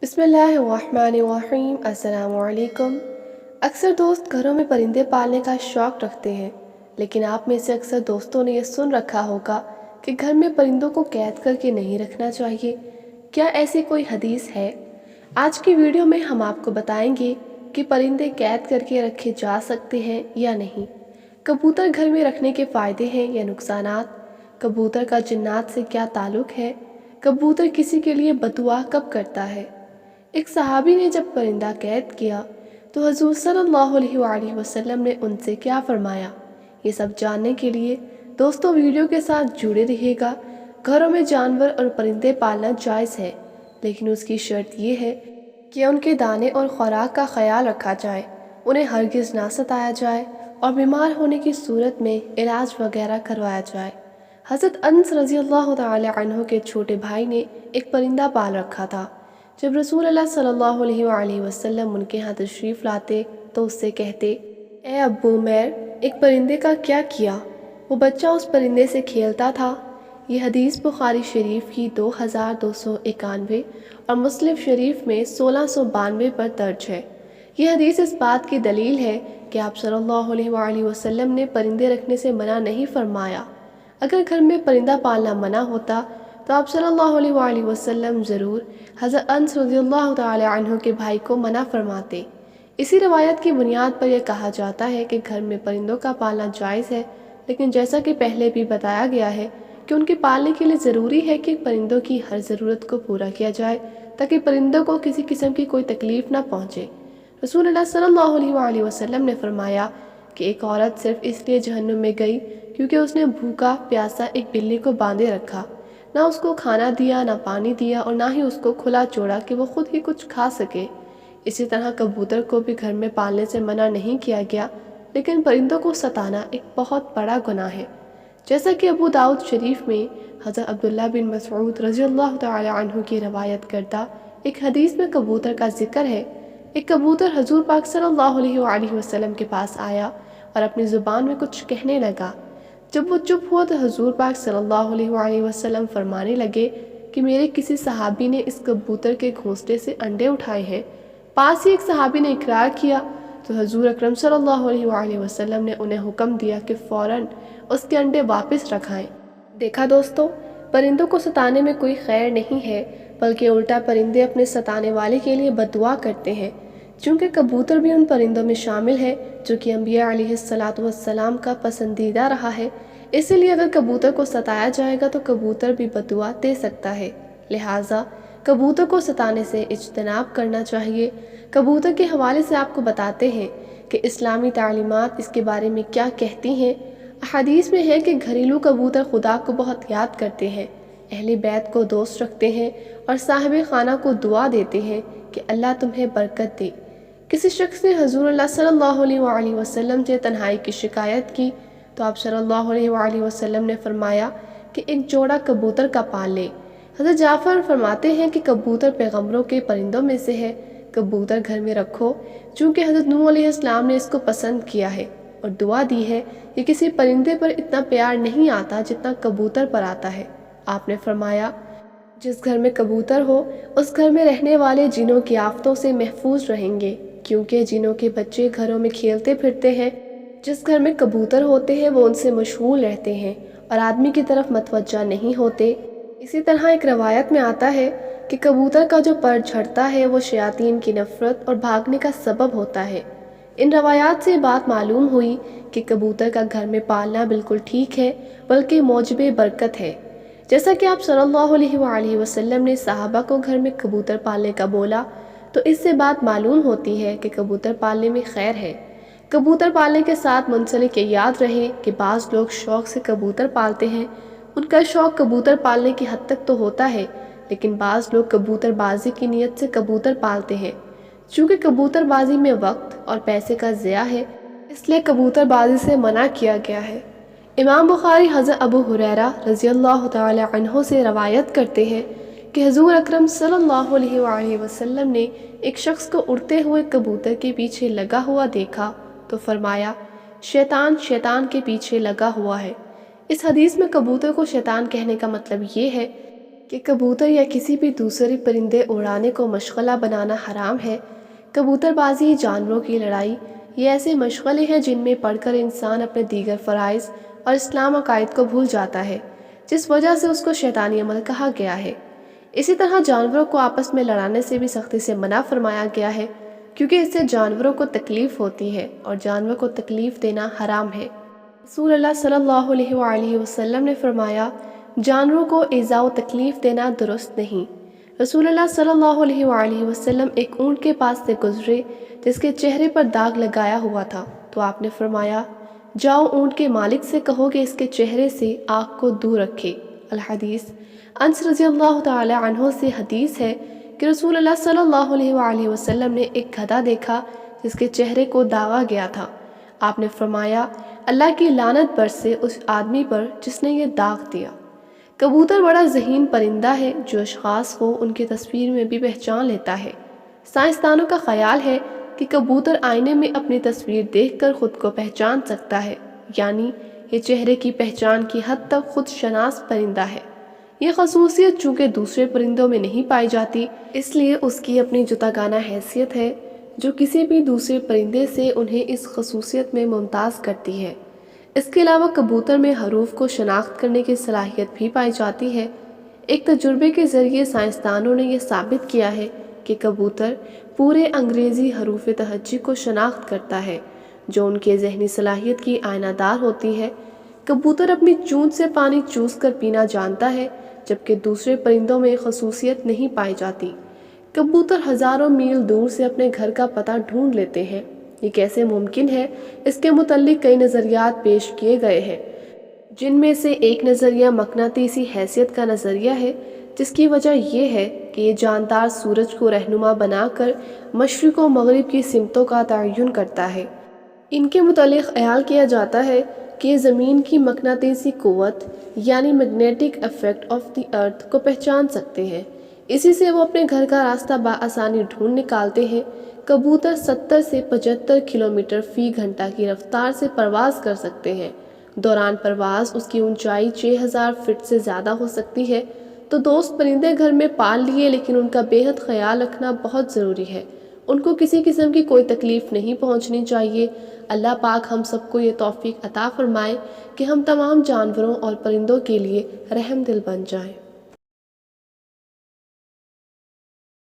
بسم اللہ الرحمن الرحیم۔ السلام علیکم۔ اکثر دوست گھروں میں پرندے پالنے کا شوق رکھتے ہیں، لیکن آپ میں سے اکثر دوستوں نے یہ سن رکھا ہوگا کہ گھر میں پرندوں کو قید کر کے نہیں رکھنا چاہیے۔ کیا ایسی کوئی حدیث ہے؟ آج کی ویڈیو میں ہم آپ کو بتائیں گے کہ پرندے قید کر کے رکھے جا سکتے ہیں یا نہیں، کبوتر گھر میں رکھنے کے فائدے ہیں یا نقصانات، کبوتر کا جنات سے کیا تعلق ہے، کبوتر کسی کے لیے بد دعا کب کرتا ہے۔ ایک صحابی نے جب پرندہ قید کیا تو حضور صلی اللہ علیہ وآلہ وسلم نے ان سے کیا فرمایا، یہ سب جاننے کے لیے دوستوں ویڈیو کے ساتھ جڑے رہیے گا۔ گھروں میں جانور اور پرندے پالنا جائز ہے، لیکن اس کی شرط یہ ہے کہ ان کے دانے اور خوراک کا خیال رکھا جائے، انہیں ہرگز نہ ستایا جائے اور بیمار ہونے کی صورت میں علاج وغیرہ کروایا جائے۔ حضرت انس رضی اللہ تعالی عنہ کے چھوٹے بھائی نے ایک پرندہ پال رکھا تھا۔ جب رسول اللہ صلی اللہ علیہ وآلہ وسلم ان کے ہاں تشریف لاتے تو اس سے کہتے، اے ابو عمیر، ایک پرندے کا کیا کیا؟ وہ بچہ اس پرندے سے کھیلتا تھا۔ یہ حدیث بخاری شریف کی 2291 اور مسلم شریف میں 1692 پر درج ہے۔ یہ حدیث اس بات کی دلیل ہے کہ آپ صلی اللہ علیہ وآلہ وسلم نے پرندے رکھنے سے منع نہیں فرمایا۔ اگر گھر میں پرندہ پالنا منع ہوتا تو آپ صلی اللہ علیہ وآلہ وسلم ضرور حضرت انس رضی اللہ تعالی عنہ کے بھائی کو منع فرماتے۔ اسی روایت کی بنیاد پر یہ کہا جاتا ہے کہ گھر میں پرندوں کا پالنا جائز ہے، لیکن جیسا کہ پہلے بھی بتایا گیا ہے کہ ان کے پالنے کے لیے ضروری ہے کہ پرندوں کی ہر ضرورت کو پورا کیا جائے تاکہ پرندوں کو کسی قسم کی کوئی تکلیف نہ پہنچے۔ رسول اللہ صلی اللہ علیہ وآلہ وسلم نے فرمایا کہ ایک عورت صرف اس لیے جہنم میں گئی کیونکہ اس نے بھوکا پیاسا ایک بلی کو باندھے رکھا، نہ اس کو کھانا دیا، نہ پانی دیا، اور نہ ہی اس کو کھلا چھوڑا کہ وہ خود ہی کچھ کھا سکے۔ اسی طرح کبوتر کو بھی گھر میں پالنے سے منع نہیں کیا گیا، لیکن پرندوں کو ستانا ایک بہت بڑا گناہ ہے۔ جیسا کہ ابو داؤد شریف میں حضرت عبداللہ بن مسعود رضی اللہ تعالی عنہ کی روایت کردہ ایک حدیث میں کبوتر کا ذکر ہے۔ ایک کبوتر حضور پاک صلی اللہ علیہ وآلہ وسلم کے پاس آیا اور اپنی زبان میں کچھ کہنے لگا۔ جب وہ چپ ہوا تو حضور پاک صلی اللہ علیہ وآلہ وسلم فرمانے لگے کہ میرے کسی صحابی نے اس کبوتر کے گھونسلے سے انڈے اٹھائے ہیں۔ پاس ہی ایک صحابی نے اقرار کیا تو حضور اکرم صلی اللہ علیہ وآلہ وسلم نے انہیں حکم دیا کہ فوراً اس کے انڈے واپس رکھائیں۔ دیکھا دوستو، پرندوں کو ستانے میں کوئی خیر نہیں ہے، بلکہ الٹا پرندے اپنے ستانے والے کے لیے بد دعا کرتے ہیں، چونکہ کبوتر بھی ان پرندوں میں شامل ہے جو کہ انبیاء علیہ السلام کا پسندیدہ رہا ہے۔ اسی لیے اگر کبوتر کو ستایا جائے گا تو کبوتر بھی بد دعا دے سکتا ہے، لہٰذا کبوتر کو ستانے سے اجتناب کرنا چاہیے۔ کبوتر کے حوالے سے آپ کو بتاتے ہیں کہ اسلامی تعلیمات اس کے بارے میں کیا کہتی ہیں۔ احادیث میں ہے کہ گھریلو کبوتر خدا کو بہت یاد کرتے ہیں، اہل بیت کو دوست رکھتے ہیں اور صاحب خانہ کو دعا دیتے ہیں کہ اللہ تمہیں برکت دے۔ کسی شخص نے حضور اللہ صلی اللہ علیہ وآلہ وسلم سے تنہائی کی شکایت کی تو آپ صلی اللہ علیہ وآلہ وسلم نے فرمایا کہ ایک جوڑا کبوتر کا پال لے۔ حضرت جعفر فرماتے ہیں کہ کبوتر پیغمبروں کے پرندوں میں سے ہے، کبوتر گھر میں رکھو، چونکہ حضرت نوح علیہ السلام نے اس کو پسند کیا ہے اور دعا دی ہے کہ کسی پرندے پر اتنا پیار نہیں آتا جتنا کبوتر پر آتا ہے۔ آپ نے فرمایا، جس گھر میں کبوتر ہو اس گھر میں رہنے والے جنوں کی آفتوں سے محفوظ رہیں گے، کیونکہ جنوں کے بچے گھروں میں کھیلتے پھرتے ہیں۔ جس گھر میں کبوتر ہوتے ہیں وہ ان سے مشغول رہتے ہیں اور آدمی کی طرف متوجہ نہیں ہوتے۔ اسی طرح ایک روایت میں آتا ہے کہ کبوتر کا جو پر جھڑتا ہے وہ شیاطین کی نفرت اور بھاگنے کا سبب ہوتا ہے۔ ان روایات سے بات معلوم ہوئی کہ کبوتر کا گھر میں پالنا بالکل ٹھیک ہے، بلکہ موجب برکت ہے۔ جیسا کہ آپ صلی اللہ علیہ وآلہ وسلم نے صحابہ کو گھر میں کبوتر پالنے کا بولا، تو اس سے بات معلوم ہوتی ہے کہ کبوتر پالنے میں خیر ہے۔ کبوتر پالنے کے ساتھ منسلک یہ یاد رہے کہ بعض لوگ شوق سے کبوتر پالتے ہیں۔ ان کا شوق کبوتر پالنے کی حد تک تو ہوتا ہے، لیکن بعض لوگ کبوتر بازی کی نیت سے کبوتر پالتے ہیں۔ چونکہ کبوتر بازی میں وقت اور پیسے کا ضیاع ہے، اس لیے کبوتر بازی سے منع کیا گیا ہے۔ امام بخاری حضرت ابو ہریرہ رضی اللہ تعالی عنہ سے روایت کرتے ہیں کہ حضور اکرم صلی اللہ علیہ وآلہ وسلم نے ایک شخص کو اڑتے ہوئے کبوتر کے پیچھے لگا ہوا دیکھا تو فرمایا، شیطان شیطان کے پیچھے لگا ہوا ہے۔ اس حدیث میں کبوتر کو شیطان کہنے کا مطلب یہ ہے کہ کبوتر یا کسی بھی دوسرے پرندے اڑانے کو مشغلہ بنانا حرام ہے۔ کبوتر بازی، جانوروں کی لڑائی، یہ ایسے مشغلے ہیں جن میں پڑھ کر انسان اپنے دیگر فرائض اور اسلام عقائد کو بھول جاتا ہے، جس وجہ سے اس کو شیطانی عمل کہا گیا ہے۔ اسی طرح جانوروں کو آپس میں لڑانے سے بھی سختی سے منع فرمایا گیا ہے، کیونکہ اس سے جانوروں کو تکلیف ہوتی ہے اور جانوروں کو تکلیف دینا حرام ہے۔ رسول اللہ صلی اللہ علیہ وآلہ وسلم نے فرمایا، جانوروں کو ایذا و تکلیف دینا درست نہیں۔ رسول اللہ صلی اللہ علیہ وآلہ وسلم ایک اونٹ کے پاس سے گزرے جس کے چہرے پر داغ لگایا ہوا تھا، تو آپ نے فرمایا، جاؤ اونٹ کے مالک سے کہو کہ اس کے چہرے سے آگ کو دور رکھے۔ الحدیث۔ انس رضی اللہ تعالی عنہ سے حدیث ہے کہ رسول اللہ صلی اللہ علیہ وآلہ وسلم نے ایک گدھا دیکھا جس کے چہرے کو داغا گیا تھا۔ آپ نے فرمایا، اللہ کی لعنت برسے اس آدمی پر جس نے یہ داغ دیا۔ کبوتر بڑا ذہین پرندہ ہے جو اشخاص کو ان کی تصویر میں بھی پہچان لیتا ہے۔ سائنسدانوں کا خیال ہے کہ کبوتر آئینے میں اپنی تصویر دیکھ کر خود کو پہچان سکتا ہے، یعنی یہ چہرے کی پہچان کی حد تک خود شناس پرندہ ہے۔ یہ خصوصیت چونکہ دوسرے پرندوں میں نہیں پائی جاتی، اس لیے اس کی اپنی جداگانہ حیثیت ہے جو کسی بھی دوسرے پرندے سے انہیں اس خصوصیت میں ممتاز کرتی ہے۔ اس کے علاوہ کبوتر میں حروف کو شناخت کرنے کی صلاحیت بھی پائی جاتی ہے۔ ایک تجربے کے ذریعے سائنسدانوں نے یہ ثابت کیا ہے کہ کبوتر پورے انگریزی حروف تہجی کو شناخت کرتا ہے، جو ان کے ذہنی صلاحیت کی آئینہ دار ہوتی ہے۔ کبوتر اپنی چونچ سے پانی چوس کر پینا جانتا ہے، جبکہ دوسرے پرندوں میں خصوصیت نہیں پائی جاتی۔ کبوتر ہزاروں میل دور سے اپنے گھر کا پتہ ڈھونڈ لیتے ہیں۔ یہ کیسے ممکن ہے؟ اس کے متعلق کئی نظریات پیش کیے گئے ہیں، جن میں سے ایک نظریہ مقناطیسی حیثیت کا نظریہ ہے، جس کی وجہ یہ ہے کہ یہ جاندار سورج کو رہنما بنا کر مشرق و مغرب کی سمتوں کا تعین کرتا ہے۔ ان کے متعلق خیال کیا جاتا ہے کہ یہ زمین کی مقناطیسی قوت یعنی میگنیٹک ایفیکٹ آف دی ارتھ کو پہچان سکتے ہیں، اسی سے وہ اپنے گھر کا راستہ بآسانی ڈھونڈ نکالتے ہیں۔ کبوتر 70 سے 75 کلومیٹر فی گھنٹہ کی رفتار سے پرواز کر سکتے ہیں۔ دوران پرواز اس کی اونچائی 6000 فٹ سے زیادہ ہو سکتی ہے۔ تو دوست پرندے گھر میں پال لیے، لیکن ان کا بے حد خیال رکھنا بہت ضروری ہے۔ ان کو کسی قسم کی کوئی تکلیف نہیں پہنچنی چاہیے۔ اللہ پاک ہم سب کو یہ توفیق عطا فرمائے کہ ہم تمام جانوروں اور پرندوں کے لیے رحم دل بن جائیں۔